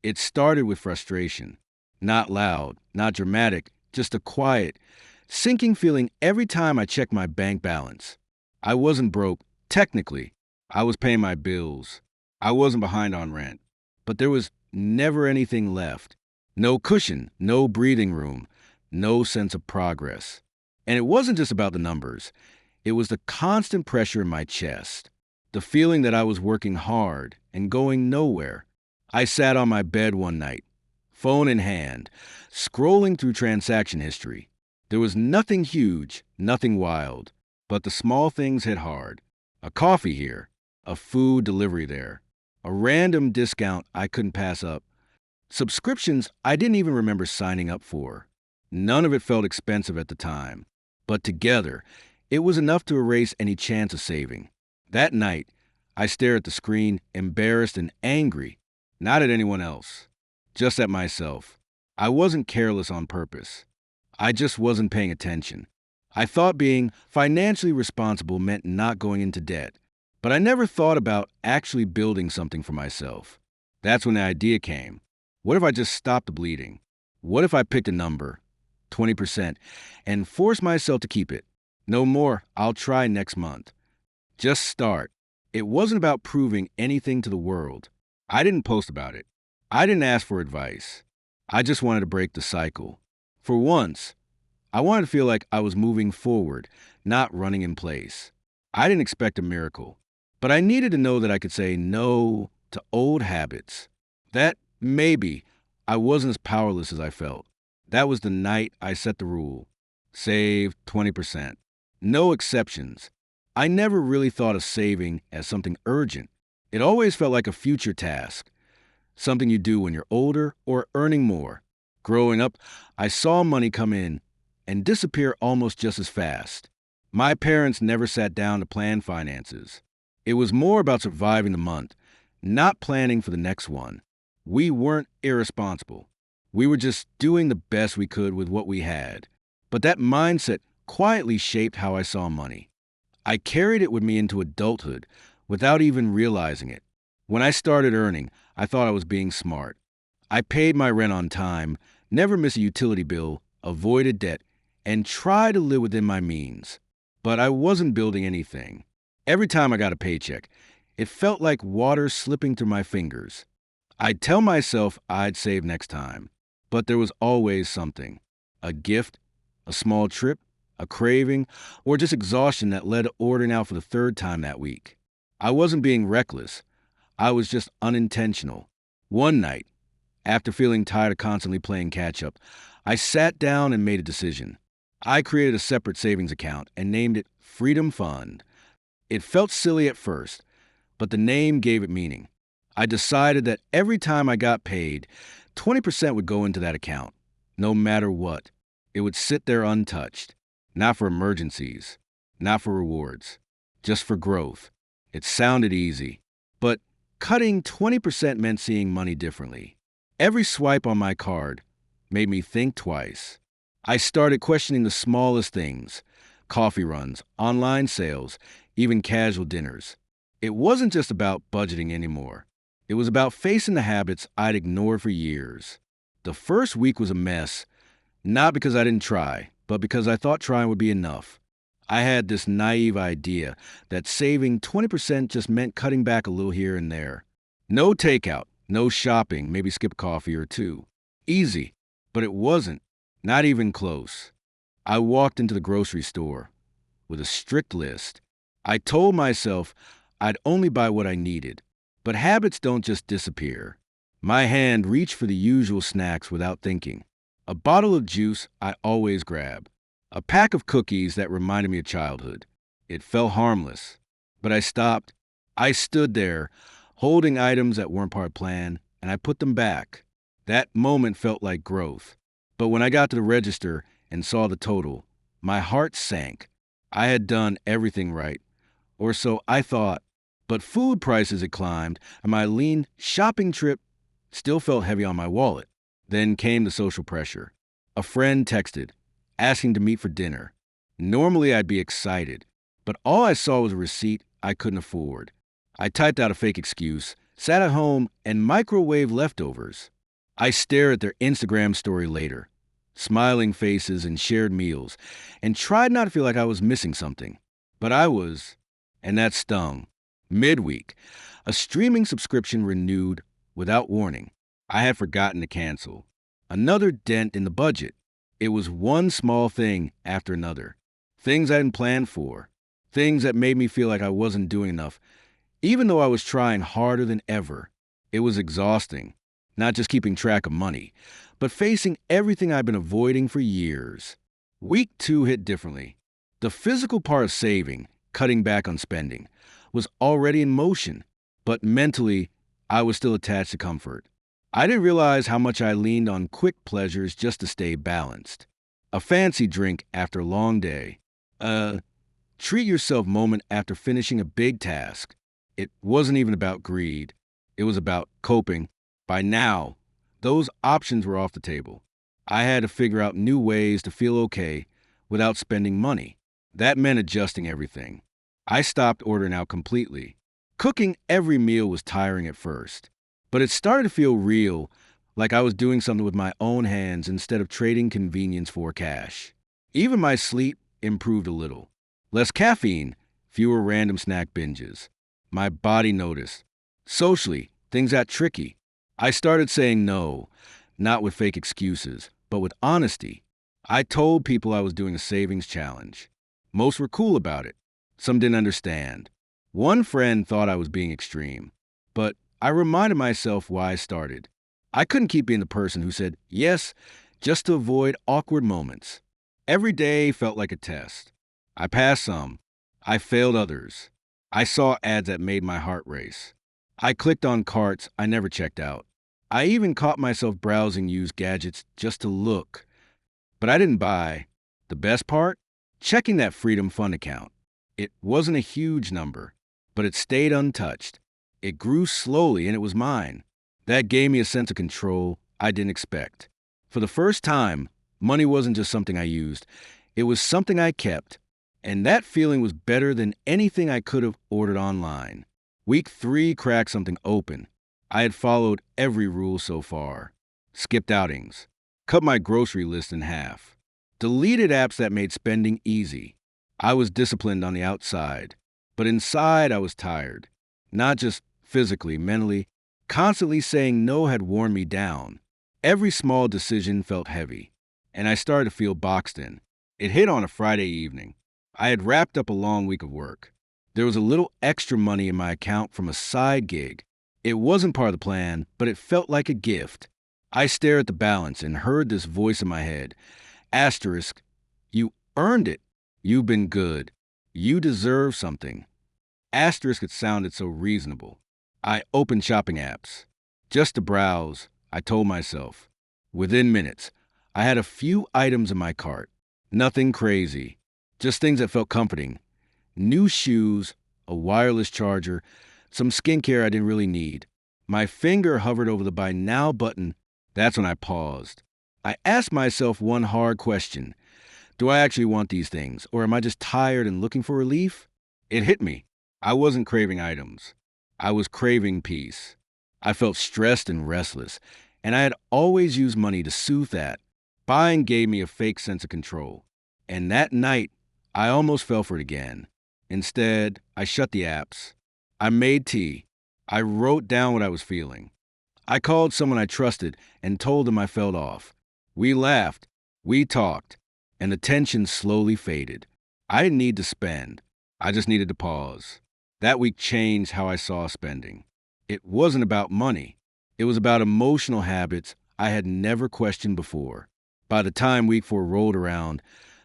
It started with frustration. Not loud, not dramatic, just a quiet, sinking feeling every time I checked my bank balance. I wasn't broke, technically. I was paying my bills. I wasn't behind on rent. But there was never anything left. No cushion, no breathing room, no sense of progress. And it wasn't just about the numbers. It was the constant pressure in my chest, the feeling that I was working hard and going nowhere. I sat on my bed one night, phone in hand, scrolling through transaction history. There was nothing huge, nothing wild, but the small things hit hard. A coffee here, a food delivery there, a random discount I couldn't pass up, subscriptions I didn't even remember signing up for. None of it felt expensive at the time, but together, it was enough to erase any chance of saving. That night, I stared at the screen, embarrassed and angry, not at anyone else, just at myself. I wasn't careless on purpose. I just wasn't paying attention. I thought being financially responsible meant not going into debt, but I never thought about actually building something for myself. That's when the idea came. What if I just stopped the bleeding? What if I picked a number, 20%, and forced myself to keep it? No more, I'll try next month. Just start. It wasn't about proving anything to the world. I didn't post about it. I didn't ask for advice. I just wanted to break the cycle. For once, I wanted to feel like I was moving forward, not running in place. I didn't expect a miracle, but I needed to know that I could say no to old habits. That maybe I wasn't as powerless as I felt. That was the night I set the rule. Save 20%. No exceptions. I never really thought of saving as something urgent. It always felt like a future task, something you do when you're older or earning more. Growing up, I saw money come in and disappear almost just as fast. My parents never sat down to plan finances. It was more about surviving the month, not planning for the next one. We weren't irresponsible. We were just doing the best we could with what we had. But that mindset quietly shaped how I saw money. I carried it with me into adulthood without even realizing it. When I started earning, I thought I was being smart. I paid my rent on time, never missed a utility bill, avoided debt, and tried to live within my means. But I wasn't building anything. Every time I got a paycheck, it felt like water slipping through my fingers. I'd tell myself I'd save next time, but there was always something. A gift, a small trip, a craving, or just exhaustion that led to ordering out for the third time that week. I wasn't being reckless. I was just unintentional. One night, after feeling tired of constantly playing catch up, I sat down and made a decision. I created a separate savings account and named it Freedom Fund. It felt silly at first, but the name gave it meaning. I decided that every time I got paid, 20% would go into that account, no matter what. It would sit there untouched, not for emergencies, not for rewards, just for growth. It sounded easy, but cutting 20% meant seeing money differently. Every swipe on my card made me think twice. I started questioning the smallest things: coffee runs, online sales, even casual dinners. It wasn't just about budgeting anymore. It was about facing the habits I'd ignored for years. The first week was a mess, not because I didn't try, but because I thought trying would be enough. I had this naive idea that saving 20% just meant cutting back a little here and there. No takeout, no shopping, maybe skip coffee or two. Easy, but it wasn't, not even close. I walked into the grocery store with a strict list. I told myself I'd only buy what I needed. But habits don't just disappear. My hand reached for the usual snacks without thinking. A bottle of juice I always grab. A pack of cookies that reminded me of childhood. It felt harmless. But I stopped. I stood there, holding items that weren't part of the plan, and I put them back. That moment felt like growth. But when I got to the register and saw the total, my heart sank. I had done everything right. Or so I thought. But food prices had climbed, and my lean shopping trip still felt heavy on my wallet. Then came the social pressure. A friend texted, asking to meet for dinner. Normally I'd be excited, but all I saw was a receipt I couldn't afford. I typed out a fake excuse, sat at home and microwave leftovers. I stare at their Instagram story later, smiling faces and shared meals, and tried not to feel like I was missing something. But I was, and that stung. Midweek, a streaming subscription renewed without warning. I had forgotten to cancel. Another dent in the budget. It was one small thing after another. Things I hadn't planned for. Things that made me feel like I wasn't doing enough. Even though I was trying harder than ever, it was exhausting. Not just keeping track of money, but facing everything I've been avoiding for years. Week 2 hit differently. The physical part of saving, cutting back on spending, was already in motion, but mentally, I was still attached to comfort. I didn't realize how much I leaned on quick pleasures just to stay balanced. A fancy drink after a long day. A treat yourself moment after finishing a big task. It wasn't even about greed. It was about coping. By now, those options were off the table. I had to figure out new ways to feel okay without spending money. That meant adjusting everything. I stopped ordering out completely. Cooking every meal was tiring at first, but it started to feel real, like I was doing something with my own hands instead of trading convenience for cash. Even my sleep improved a little. Less caffeine, fewer random snack binges. My body noticed. Socially, things got tricky. I started saying no, not with fake excuses, but with honesty. I told people I was doing a savings challenge. Most were cool about it. Some didn't understand. One friend thought I was being extreme, but I reminded myself why I started. I couldn't keep being the person who said yes just to avoid awkward moments. Every day felt like a test. I passed some. I failed others. I saw ads that made my heart race. I clicked on carts I never checked out. I even caught myself browsing used gadgets just to look. But I didn't buy. The best part? Checking that Freedom Fund account. It wasn't a huge number, but it stayed untouched. It grew slowly and it was mine. That gave me a sense of control I didn't expect. For the first time, money wasn't just something I used. It was something I kept. And that feeling was better than anything I could have ordered online. Week 3 cracked something open. I had followed every rule so far. Skipped outings. Cut my grocery list in half. Deleted apps that made spending easy. I was disciplined on the outside, but inside I was tired. Not just physically, mentally. Constantly saying no had worn me down. Every small decision felt heavy, and I started to feel boxed in. It hit on a Friday evening. I had wrapped up a long week of work. There was a little extra money in my account from a side gig. It wasn't part of the plan, but it felt like a gift. I stared at the balance and heard this voice in my head. Asterisk, you earned it. You've been good. You deserve something. Asterisk, it sounded so reasonable. I opened shopping apps. Just to browse, I told myself. Within minutes, I had a few items in my cart. Nothing crazy. Just things that felt comforting. New shoes, a wireless charger, some skincare I didn't really need. My finger hovered over the Buy Now button. That's when I paused. I asked myself one hard question. Do I actually want these things, or am I just tired and looking for relief? It hit me. I wasn't craving items. I was craving peace. I felt stressed and restless, and I had always used money to soothe that. Buying gave me a fake sense of control. And that night, I almost fell for it again. Instead, I shut the apps. I made tea. I wrote down what I was feeling. I called someone I trusted and told them I felt off. We laughed. We talked. And the tension slowly faded. I didn't need to spend. I just needed to pause. That week changed how I saw spending. It wasn't about money. It was about emotional habits I had never questioned before. By the time week 4 rolled around,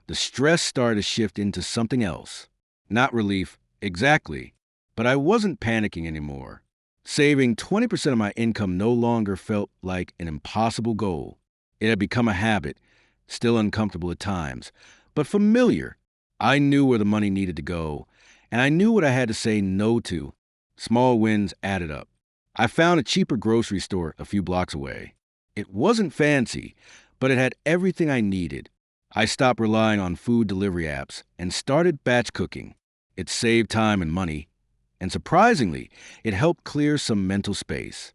the stress started to shift into something else. Not relief, exactly, but I wasn't panicking anymore. Saving 20% of my income no longer felt like an impossible goal. It had become a habit, still uncomfortable at times, but familiar. I knew where the money needed to go, and I knew what I had to say no to. Small wins added up. I found a cheaper grocery store a few blocks away. It wasn't fancy, but it had everything I needed. I stopped relying on food delivery apps and started batch cooking. It saved time and money, And surprisingly, it helped clear some mental space.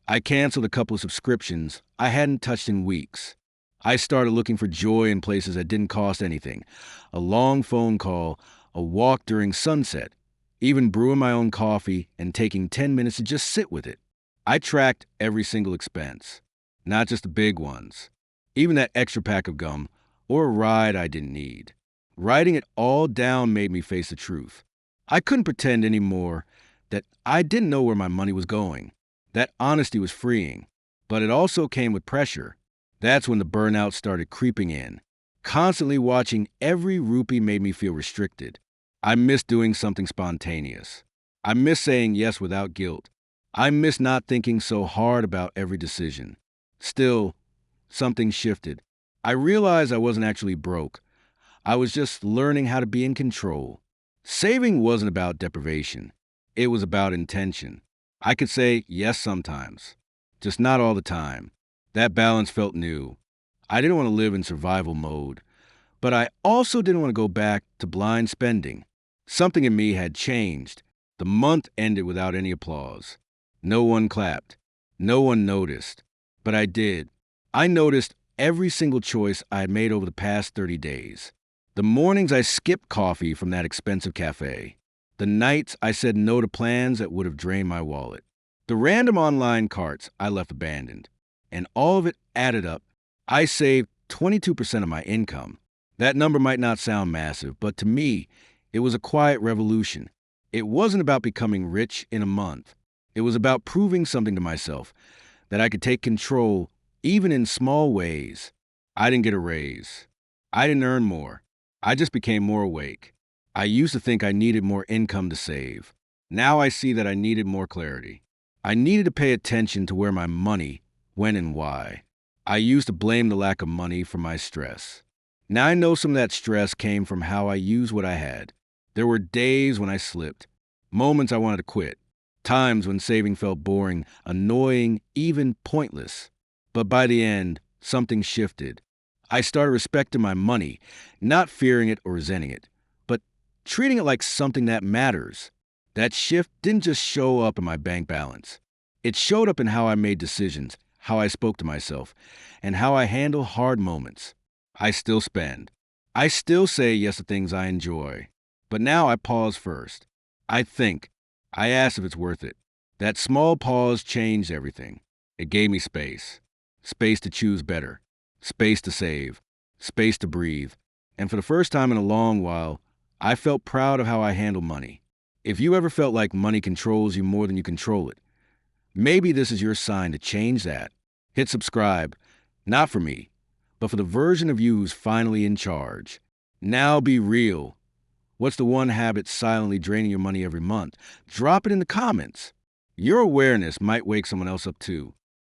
I canceled a couple of subscriptions I hadn't touched in weeks. I started looking for joy in places that didn't cost anything. A long phone call, a walk during sunset, even brewing my own coffee and taking 10 minutes to just sit with it. I tracked every single expense, not just the big ones, even that extra pack of gum or a ride I didn't need. Writing it all down made me face the truth. I couldn't pretend anymore that I didn't know where my money was going. That honesty was freeing, but it also came with pressure. That's when the burnout started creeping in. Constantly watching every rupee made me feel restricted. I missed doing something spontaneous. I missed saying yes without guilt. I missed not thinking so hard about every decision. Still, something shifted. I realized I wasn't actually broke. I was just learning how to be in control. Saving wasn't about deprivation. It was about intention. I could say yes sometimes, just not all the time. That balance felt new. I didn't want to live in survival mode, but I also didn't want to go back to blind spending. Something in me had changed. The month ended without any applause. No one clapped. No one noticed. But I did. I noticed every single choice I had made over the past 30 days. The mornings I skipped coffee from that expensive cafe. The nights I said no to plans that would have drained my wallet. The random online carts I left abandoned. And all of it added up. I saved 22% of my income. That number might not sound massive, but to me, it was a quiet revolution. It wasn't about becoming rich in a month. It was about proving something to myself, that I could take control even in small ways. I didn't get a raise. I didn't earn more. I just became more awake. I used to think I needed more income to save. Now I see that I needed more clarity. I needed to pay attention to where my money went and why. I used to blame the lack of money for my stress. Now I know some of that stress came from how I used what I had. There were days when I slipped, moments I wanted to quit, times when saving felt boring, annoying, even pointless. But by the end, something shifted. I started respecting my money, not fearing it or resenting it, but treating it like something that matters. That shift didn't just show up in my bank balance. It showed up in how I made decisions, how I spoke to myself, and how I handle hard moments. I still spend. I still say yes to things I enjoy. But now I pause first. I think. I ask if it's worth it. That small pause changed everything. It gave me space. Space to choose better. Space to save. Space to breathe. And for the first time in a long while, I felt proud of how I handle money. If you ever felt like money controls you more than you control it, maybe this is your sign to change that. Hit subscribe, not for me, but for the version of you who's finally in charge. Now be real. What's the one habit silently draining your money every month? Drop it in the comments. Your awareness might wake someone else up too.